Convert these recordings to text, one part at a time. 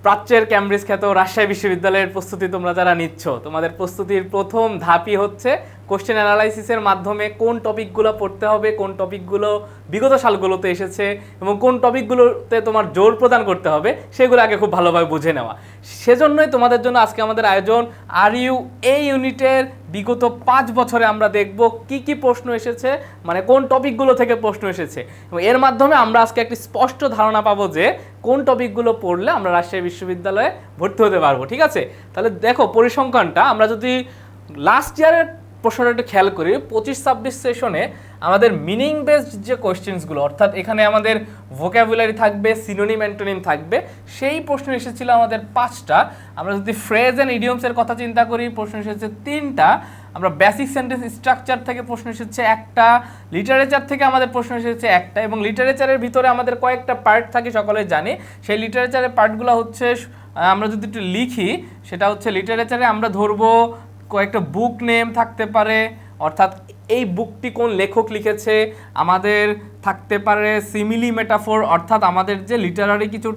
প্রাচ্যের ক্যামব্রিজ খ্যাত রাজশাহী বিশ্ববিদ্যালয়ের প্রস্তুতি তোমরা যারা নিচ্ছ, তোমাদের প্রস্তুতির প্রথম ধাপই হচ্ছে কোশ্চেন অ্যানালাইসিসের মাধ্যমে কোন টপিকগুলো পড়তে হবে, কোন টপিকগুলো বিগত সালগুলোতে এসেছে এবং কোন টপিকগুলোতে তোমার জোর প্রদান করতে হবে সেগুলো আগে খুব ভালোভাবে বুঝে নেওয়া। সেজন্যই তোমাদের জন্য আজকে আমাদের আয়োজন। আর ইউ এই ইউনিটের বিগত 5 বছরে আমরা দেখব কি কি প্রশ্ন এসেছে, মানে কোন টপিকগুলো থেকে প্রশ্ন এসেছে, এবং এর মাধ্যমে আমরা আজকে একটি স্পষ্ট ধারণা পাবো যে কোন টপিকগুলো পড়লে আমরা রাজশাহী বিশ্ববিদ্যালয়ে ভর্তি হতে পারবো। ঠিক আছে, তাহলে দেখো পরিসংখ্যানটা আমরা যদি লাস্ট ইয়ারের প্রশ্নটা একটু খেয়াল করি, 25-26 সেশনে আমাদের মিনিং বেসড যে কোয়েশ্চেন্সগুলো, অর্থাৎ এখানে আমাদের ভোক্যাবুলারি থাকবে, সিনোনিম অ্যান্টোনিম থাকবে, সেই প্রশ্ন এসেছিল আমাদের 5টা। আমরা যদি ফ্রেজ অ্যান্ড ইডিয়মসের কথা চিন্তা করি, প্রশ্ন এসেছে 3টা। আমরা বেসিক সেন্টেন্স স্ট্রাকচার থেকে প্রশ্ন এসেছে একটা, লিটারেচার থেকে আমাদের প্রশ্ন এসেছে একটা, এবং লিটারেচারের ভিতরে আমাদের কয়েকটা পার্ট থাকে সকলে জানি। সেই লিটারেচারের পার্টগুলো হচ্ছে, আমরা যদি একটু লিখি, সেটা হচ্ছে লিটারেচারে আমরা ধরবো কয়েকটা বুক নেম থাকতে পারে, অর্থাৎ এই বুকটি কোন লেখক লিখেছে। আমাদের থাকতে পারে সিমিলি মেটাফোর, অর্থাৎ আমাদের যে লিটারারি কিছু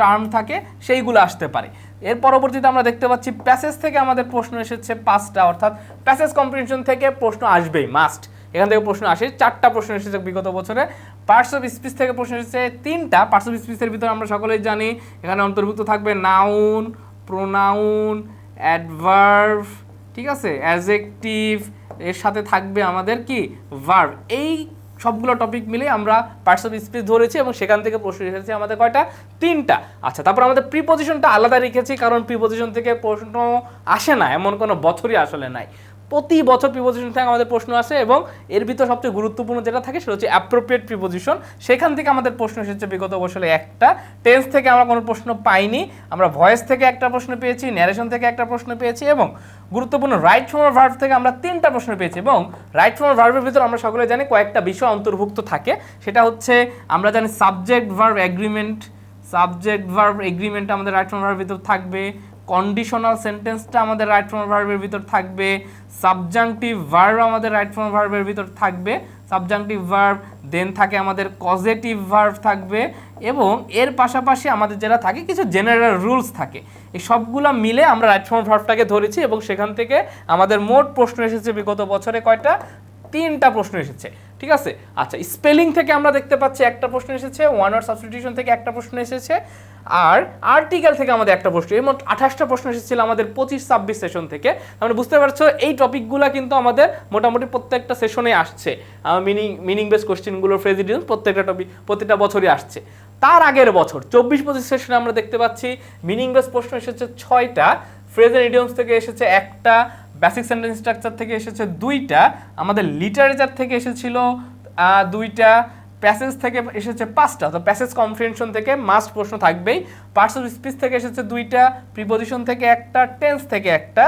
টার্ম থাকে সেইগুলো আসতে পারে। এর পরবর্তীতে আমরা দেখতে পাচ্ছি প্যাসেজ থেকে আমাদের প্রশ্ন এসেছে 5টা, অর্থাৎ প্যাসেজ কম্প্রিহেনশন থেকে প্রশ্ন আসবেই, মাস্ট। এখান থেকে প্রশ্ন আসে, 4টা প্রশ্ন এসেছে বিগত বছরে। পার্টস অফ স্পিচ থেকে প্রশ্ন এসেছে 3টা। পার্টস অফ স্পিচের ভিতরে আমরা সকলেই জানি এখানে অন্তর্ভুক্ত থাকবে নাউন, প্রোনাউন, অ্যাডভার্ব, ঠিক আছে, অ্যাডজেক্টিভ, এর সাথে থাকবে আমাদের কি ভার্ব। এই সবগুলো টপিক মিলে আমরা পার্টস অফ স্পিচ ধরেছি এবং সেখান থেকে প্রশ্ন এসেছে আমাদের কয়টা, 3টা। আচ্ছা, তারপর আমাদের প্রিপোজিশনটা আলাদা রেখেছি, কারণ প্রিপোজিশন থেকে প্রশ্ন আসে না এমন কোনো বছরই আসলে নাই। প্রতি বছর প্রিপোজিশন থেকে আমাদের প্রশ্ন আসে, এবং এর ভিতর সবচেয়ে গুরুত্বপূর্ণ যেটা থাকে সেটা হচ্ছে অ্যাপ্রোপ্রিয়েট প্রিপোজিশন। সেখান থেকে আমাদের প্রশ্ন এসেছে বিগত বছরে একটা। টেন্স থেকে আমরা কোনো প্রশ্ন পাইনি, আমরা ভয়েস থেকে একটা প্রশ্ন পেয়েছি, ন্যারেশন থেকে একটা প্রশ্ন পেয়েছি, এবং গুরুত্বপূর্ণ রাইট ফর্ম অফ ভার্ব থেকে আমরা 3টা প্রশ্ন পেয়েছি। এবং রাইট ফর্ম অফ ভার্বের ভিতর আমরা সকলে জানি কয়েকটা বিষয় অন্তর্ভুক্ত থাকে, সেটা হচ্ছে আমরা জানি সাবজেক্ট ভার্ব এগ্রিমেন্ট, আমাদের রাইট ফর্ম ভার্বের ভিতর থাকবে। কন্ডিশনাল সেন্টেন্সটা আমাদের রাইট ফর্ম ভার্বের ভিতর থাকবে। সাবজাংটিভ ভার্ব আমাদের রাইট ফর্ম ভার্বের ভিতর থাকবে, সাবজাংটিভ ভার্ব। দেন থাকে আমাদের কজেটিভ ভার্ব থাকবে, এবং এর পাশাপাশি আমাদের যেটা থাকে কিছু জেনারেল রুলস থাকে। এই সবগুলো মিলে আমরা রাইট ফর্ম ভার্বটাকে ধরেছি, এবং সেখান থেকে আমাদের মোট প্রশ্ন এসেছে বিগত বছরে কয়টা, 3টা প্রশ্ন এসেছে। ঠিক আছে, আচ্ছা, স্পেলিং থেকে আমরা দেখতে পাচ্ছি একটা প্রশ্ন এসেছে, ওয়ান ওয়ার্ড সাবস্টিটিউশন থেকে একটা প্রশ্ন এসেছে, আর আর্টিকেল থেকে আমাদের একটা প্রশ্ন। এই মোট 28টা প্রশ্ন এসেছিল আমাদের 25-26 সেশন থেকে। আমরা বুঝতে পারছো এই টপিকগুলো কিন্তু আমাদের মোটামুটি প্রত্যেকটা সেশনে আসছে। মিনিং বেস কোশ্চেনগুলোর ফ্রেজ ইডিয়মস প্রত্যেকটা টপিক প্রত্যেকটা বছরই আসছে। তার আগের বছর 24-25 সেশনে আমরা দেখতে পাচ্ছি মিনিং বেস প্রশ্ন এসেছে 6টা, ফ্রেজ এন্ড ইডিয়মস থেকে এসেছে একটা, বেসিক সেন্টেন্স স্ট্রাকচার থেকে এসেছে 2টা, আমাদের লিটারেচার থেকে এসেছিল 2টা, প্যাসেজ থেকে এসেছে 5টা। তো প্যাসেজ কম্প্রিহেনশন থেকে মাস্ট প্রশ্ন থাকবেই। পার্টস অফ স্পিচ থেকে এসেছে 2টা, প্রিপোজিশন থেকে একটা, টেন্স থেকে একটা,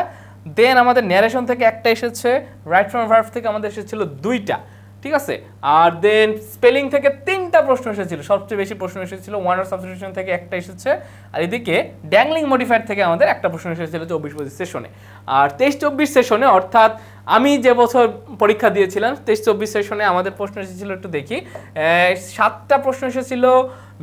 দেন আমাদের ন্যারেশন থেকে একটা এসেছে, রাইট ফর্ম ভার্ব থেকে আমাদের এসেছিল 2টা। ঠিক আছে, আর দেন স্পেলিং থেকে 3টা প্রশ্ন এসেছিল, সবচেয়ে বেশি প্রশ্ন এসেছিল। ওয়ান ওয়ার্ড সাবস্টিটিউশন থেকে একটা এসেছে, আর এদিকে ড্যাংলিং মডিফায়ার থেকে আমাদের একটা প্রশ্ন এসেছিল 24-25 সেশনে। আর 23-24 সেশনে, অর্থাৎ আমি যে বছর পরীক্ষা দিয়েছিলাম 23-24 সেশনে আমাদের প্রশ্ন এসেছিল, একটু দেখি, 7টা প্রশ্ন এসেছিল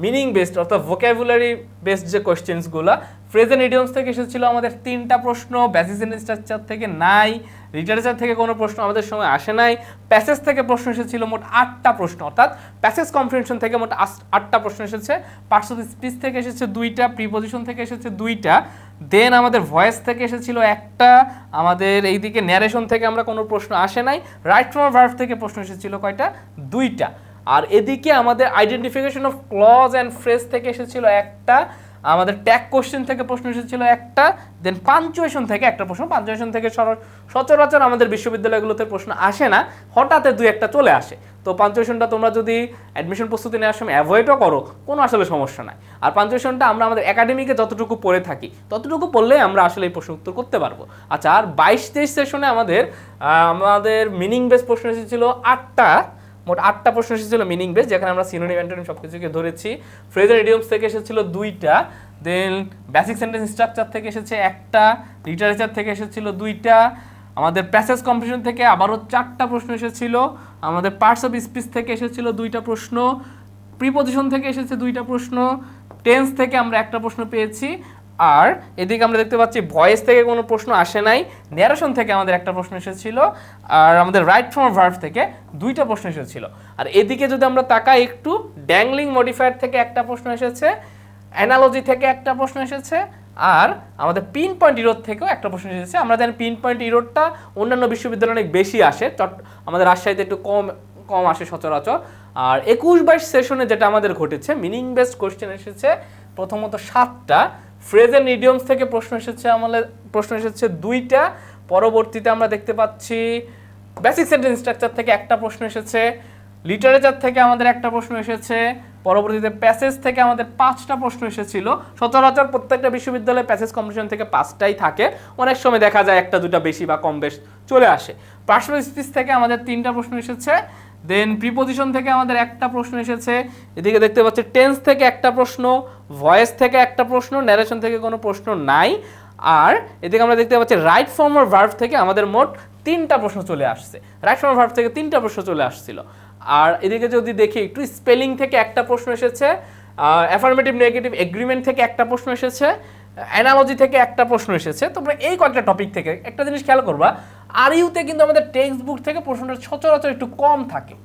মিনিং বেসড, অর্থাৎ ভোক্যাবুলারি বেসড যে কোয়েশ্চেন্সগুলো। ফ্রেজ এন্ড ইডিয়মস থেকে এসেছিল আমাদের 3টা প্রশ্ন, বেসিক সেন্টেন্স স্ট্রাকচার থেকে নাই, লিটারেচার থেকে কোনো প্রশ্ন আমাদের সময় আসে নাই। প্যাসেজ থেকে প্রশ্ন এসেছিল মোট 8টা প্রশ্ন, অর্থাৎ প্যাসেজ কম্প্রিহেনশন থেকে মোট 8টা প্রশ্ন এসেছে। পার্টস অফ স্পিচ থেকে এসেছে 2টা, প্রিপোজিশন থেকে এসেছে 2টা, দেন আমাদের ভয়েস থেকে এসেছিল একটা, আমাদের এইদিকে ন্যারেশন থেকে আমরা কোনো প্রশ্ন আসে নাই, রাইট ফর্ম ভার্ব থেকে প্রশ্ন এসেছিল কয়টা, 2টা, আর এদিকে আমাদের identification of clause and phrase থেকে এসেছিল একটা, আমাদের ট্যাগ কোশ্চেন থেকে প্রশ্ন এসেছিল একটা, দেন পাঞ্চুয়েশন থেকে একটা প্রশ্ন। পাঞ্চুয়েশন থেকে সচরাচর আমাদের বিশ্ববিদ্যালয়গুলোতে প্রশ্ন আসে না, হঠাৎ 2-1টা চলে আসে। তো পাঞ্চুয়েশনটা তোমরা যদি অ্যাডমিশন প্রস্তুতি নেওয়ার সময় অ্যাভয়েডও করো, কোনো আসলে সমস্যা নাই। আর পাঞ্চুয়েশনটা আমরা আমাদের একাডেমিকে যতটুকু পড়ে থাকি ততটুকু পড়লেই আমরা আসলে এই প্রশ্ন উত্তর করতে পারবো। আচ্ছা, আর 22-23 সেশনে আমাদের মিনিং বেস প্রশ্ন এসেছিল 8টা, মোট 8টা প্রশ্ন এসেছিল মিনিং বেস, যেখানে আমরা সিনোনিম অ্যান্টোনিম সব কিছুকে ধরেছি। ফ্রেজ এন্ড ইডিয়মস থেকে এসেছিল 2টা, দেন বেসিক সেন্টেন্স স্ট্রাকচার থেকে এসেছে একটা, লিটারেচার থেকে এসেছিল 2টা, আমাদের প্যাসেজ কম্প্রিহেনশন থেকে আবারও 4টা প্রশ্ন এসেছিল, আমাদের পার্টস অফ স্পিচ থেকে এসেছিল 2টা প্রশ্ন, প্রিপজিশন থেকে এসেছে 2টা প্রশ্ন, টেন্স থেকে আমরা একটা প্রশ্ন পেয়েছি, আর এদিকে আমরা দেখতে পাচ্ছি ভয়েস থেকে কোনো প্রশ্ন আসে নাই, ন্যারেশন থেকে আমাদের একটা প্রশ্ন এসেছিল, আর আমাদের রাইট ফর্ম ভার্ব থেকে 2টা প্রশ্ন এসেছিল। আর এদিকে যদি আমরা তাকাই একটু, ড্যাংলিং মডিফায়ার থেকে একটা প্রশ্ন এসেছে, অ্যানালজি থেকে একটা প্রশ্ন এসেছে, আর আমাদের পিন পয়েন্ট ইরোড থেকেও একটা প্রশ্ন এসেছে। আমরা জানি পিন পয়েন্ট ইরোডটা অন্যান্য বিশ্ববিদ্যালয়ে অনেক বেশি আসে, আমাদের রাজশাহীতে একটু কম আসে সচরাচর। আর 21-22 সেশনে যেটা আমাদের ঘটেছে, মিনিং বেসড কোশ্চেন এসেছে প্রথমত 7টা, ফ্রেজ এন্ড ইডিয়মস থেকে প্রশ্ন এসেছে 2টা, পরবর্তীতে আমরা দেখতে পাচ্ছি বেসিক সেন্টেন্স স্ট্রাকচার থেকে একটা প্রশ্ন এসেছে, লিটারেচার থেকে আমাদের একটা প্রশ্ন এসেছে, পরবর্তীতে প্যাসেজ থেকে আমাদের 5টা প্রশ্ন এসেছিল। সচরাচর প্রত্যেকটা বিশ্ববিদ্যালয়ে প্যাসেজ কম্পিটিশন থেকে 5টাই থাকে, অনেক সময় দেখা যায় 1-2টা বেশি বা কম বেশ চলে আসে। পার্সোনাল স্পিচ থেকে আমাদের 3টা প্রশ্ন এসেছে, দেন প্রিপোজিশন থেকে আমাদের একটা প্রশ্ন এসেছে, এদিকে দেখতে পাচ্ছি টেন্স থেকে একটা প্রশ্ন, ভয়েস থেকে একটা প্রশ্ন, ন্যারেশন থেকে কোনো প্রশ্ন নাই, আর এদিকে আমরা দেখতে পাচ্ছি রাইট ফর্ম অর ভার্ব থেকে আমাদের মোট 3টা প্রশ্ন চলে আসছে। রাইট ফর্ম অর ভার্ব থেকে 3টা প্রশ্ন চলে আসছিল। আর এদিকে যদি দেখি একটু, স্পেলিং থেকে একটা প্রশ্ন এসেছে, অ্যাফার্মেটিভ নেগেটিভ এগ্রিমেন্ট থেকে একটা প্রশ্ন এসেছে, অ্যানালজি থেকে একটা প্রশ্ন এসেছে। তোমরা এই কয়েকটা টপিক থেকে একটা জিনিস খেয়াল করবা, আর ইউতে কিন্তু আমাদের টেক্সট বুক থেকে প্রশ্নটা সচরাচর একটু কম থাকে,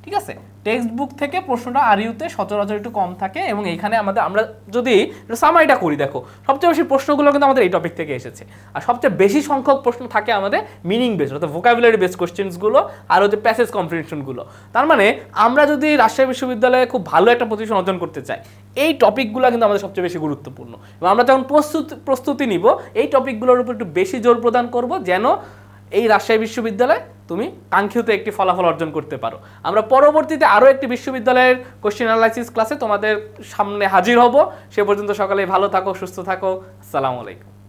ঠিক আছে? টেক্সট বুক থেকে প্রশ্নটা আর ইউতে সচরাচর একটু কম থাকে, এবং এইখানে আমরা যদি সামারিটা করি, দেখো সবচেয়ে বেশি প্রশ্নগুলো কিন্তু আমাদের এই টপিক থেকে এসেছে, আর সবচেয়ে বেশি সংখ্যক প্রশ্ন থাকে আমাদের মিনিং বেসড অর্থাৎ ভোকাবুলারি বেসড কোশ্চেন্সগুলো আর হচ্ছে প্যাসেজ কম্প্রিহেনশনগুলো। তার মানে আমরা যদি রাজশাহী বিশ্ববিদ্যালয়ে খুব ভালো একটা পজিশন অর্জন করতে চাই, এই টপিকগুলো কিন্তু আমাদের সবচেয়ে বেশি গুরুত্বপূর্ণ, এবং আমরা যখন প্রস্তুতি নিব এই টপিকগুলোর উপর একটু বেশি জোর প্রদান করব, যেন এই রাজশাহী বিশ্ববিদ্যালয়ে তুমি কাঙ্ক্ষিত একটি ফলাফল অর্জন করতে পারো। আমরা পরবর্তীতে আরও একটি বিশ্ববিদ্যালয়ের কোশ্চেন অ্যানালাইসিস ক্লাসে তোমাদের সামনে হাজির হব। সে পর্যন্ত সকালে ভালো থাকো, সুস্থ থাকো। আসসালামু আলাইকুম।